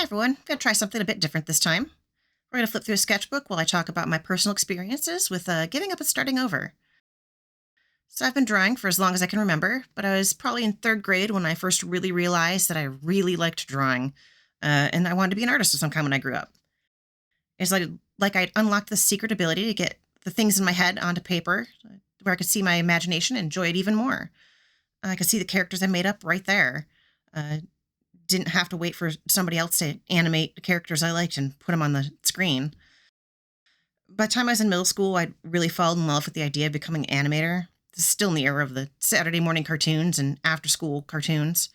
Hey everyone, I'm going to try something a bit different this time. We're going to flip through a sketchbook while I talk about my personal experiences with giving up and starting over. So I've been drawing for as long as I can remember, but I was probably in third grade when I first really realized that I really liked drawing, and I wanted to be an artist of some kind when I grew up. It's like I'd unlocked this secret ability to get the things in my head onto paper, where I could see my imagination and enjoy it even more. I could see the characters I made up right there. Uh, didn't have to wait for somebody else to animate the characters I liked and put them on the screen. By the time I was in middle school, I'd really fallen in love with the idea of becoming an animator. This is still in the era of the Saturday morning cartoons and after school cartoons.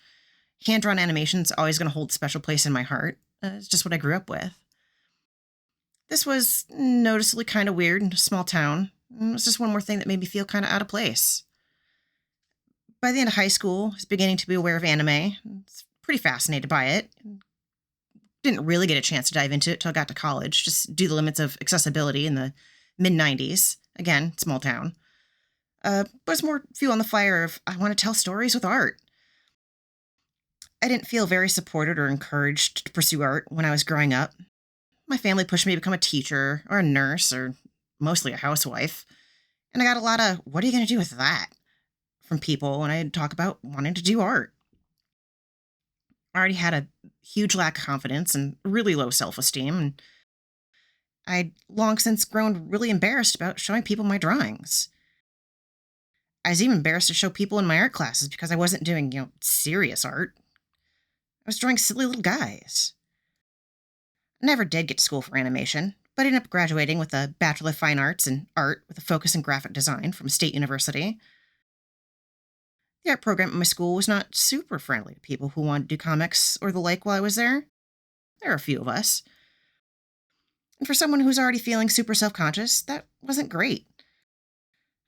Hand drawn animation is always going to hold a special place in my heart. It's just what I grew up with. This was noticeably kind of weird in a small town. It was just one more thing that made me feel kind of out of place. By the end of high school, I was beginning to be aware of anime. I was pretty fascinated by it. Didn't really get a chance to dive into it till I got to college, just due to the limits of accessibility in the mid 90s. Again, small town. But it's more fuel on the fire of I want to tell stories with art. I didn't feel very supported or encouraged to pursue art when I was growing up. My family pushed me to become a teacher or a nurse or mostly a housewife. And I got a lot of, what are you going to do with that? From people when I'd talk about wanting to do art. I already had a huge lack of confidence and really low self esteem, and I'd long since grown really embarrassed about showing people my drawings. I was even embarrassed to show people in my art classes because I wasn't doing, serious art. I was drawing silly little guys. I never did get to school for animation, but I ended up graduating with a Bachelor of Fine Arts in Art with a focus in graphic design from State University. The art program at my school was not super friendly to people who wanted to do comics or the like while I was there. There are a few of us. And for someone who's already feeling super self conscious, that wasn't great.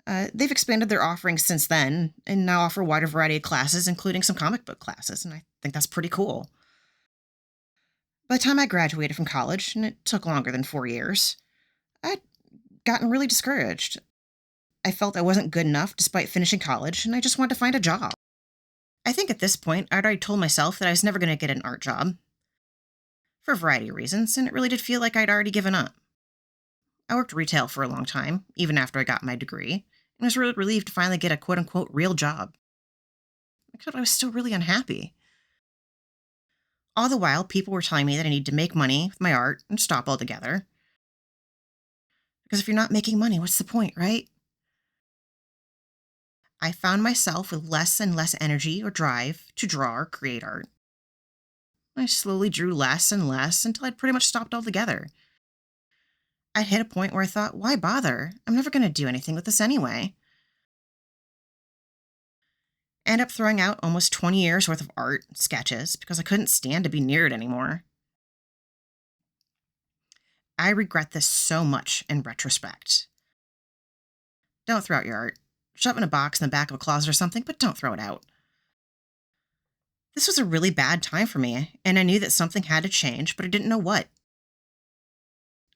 They've expanded their offerings since then and now offer a wider variety of classes, including some comic book classes, and I think that's pretty cool. By the time I graduated from college, and it took longer than 4 years, I'd gotten really discouraged. I felt I wasn't good enough despite finishing college, and I just wanted to find a job. I think at this point, I'd already told myself that I was never going to get an art job, for a variety of reasons, and it really did feel like I'd already given up. I worked retail for a long time, even after I got my degree, and was really relieved to finally get a quote unquote real job. Except I was still really unhappy. All the while, people were telling me that I need to make money with my art and stop altogether. Because if you're not making money, what's the point, right? I found myself with less and less energy or drive to draw or create art. I slowly drew less and less until I'd pretty much stopped altogether. I hit a point where I thought, why bother? I'm never going to do anything with this anyway. I ended up throwing out almost 20 years worth of art and sketches because I couldn't stand to be near it anymore. I regret this so much in retrospect. Don't throw out your art. Shove it in a box in the back of a closet or something, but don't throw it out. This was a really bad time for me, and I knew that something had to change, but I didn't know what.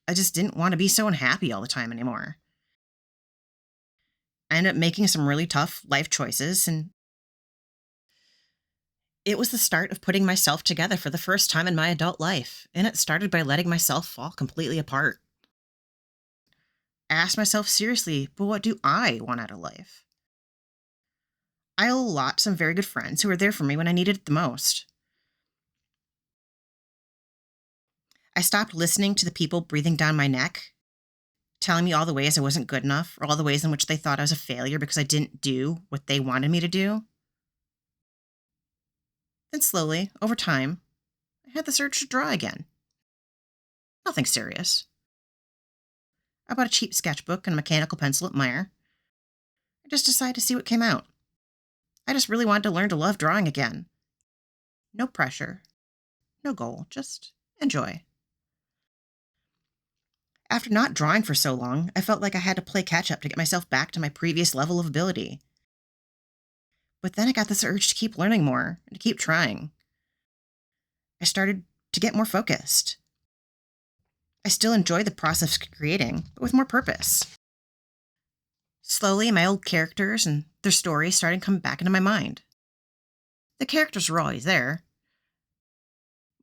I just didn't want to be so unhappy all the time anymore. I ended up making some really tough life choices, and it was the start of putting myself together for the first time in my adult life, and it started by letting myself fall completely apart. I asked myself seriously, but what do I want out of life? I owe a lot to some very good friends who were there for me when I needed it the most. I stopped listening to the people breathing down my neck, telling me all the ways I wasn't good enough, or all the ways in which they thought I was a failure because I didn't do what they wanted me to do. Then slowly, over time, I had this urge to draw again. Nothing serious. I bought a cheap sketchbook and a mechanical pencil at Meyer. I just decided to see what came out. I just really wanted to learn to love drawing again. No pressure, no goal, just enjoy. After not drawing for so long, I felt like I had to play catch up to get myself back to my previous level of ability. But then I got this urge to keep learning more and to keep trying. I started to get more focused. I still enjoy the process of creating, but with more purpose. Slowly, my old characters and their stories started coming back into my mind. The characters were always there,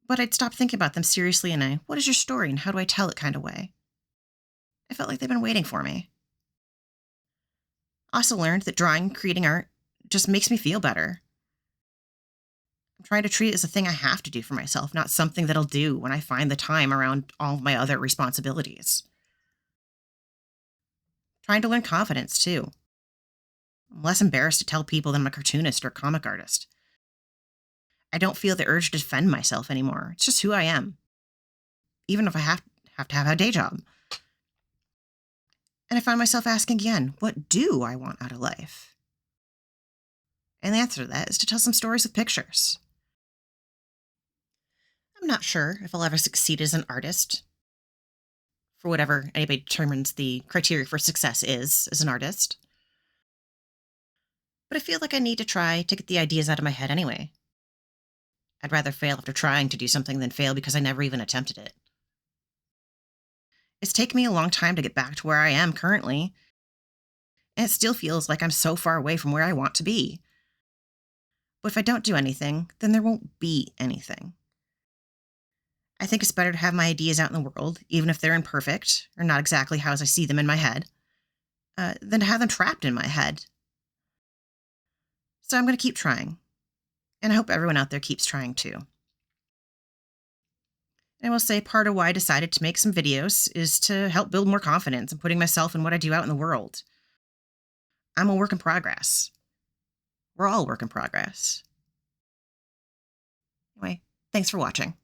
but I'd stop thinking about them seriously in a what is your story and how do I tell it kind of way. I felt like they've been waiting for me. I also learned that drawing, creating art, just makes me feel better. I'm trying to treat it as a thing I have to do for myself, not something that I'll do when I find the time around all of my other responsibilities. Trying to learn confidence, too. I'm less embarrassed to tell people that I'm a cartoonist or comic artist. I don't feel the urge to defend myself anymore. It's just who I am, even if I have to have a day job. And I find myself asking again, what do I want out of life? And the answer to that is to tell some stories with pictures. I'm not sure if I'll ever succeed as an artist, for whatever anybody determines the criteria for success is as an artist. But I feel like I need to try to get the ideas out of my head anyway. I'd rather fail after trying to do something than fail because I never even attempted it. It's taken me a long time to get back to where I am currently, and it still feels like I'm so far away from where I want to be. But if I don't do anything, then there won't be anything. I think it's better to have my ideas out in the world, even if they're imperfect or not exactly how as I see them in my head, than to have them trapped in my head. So I'm going to keep trying, and I hope everyone out there keeps trying too. And I will say part of why I decided to make some videos is to help build more confidence in putting myself in what I do out in the world. I'm a work in progress. We're all a work in progress. Anyway, thanks for watching.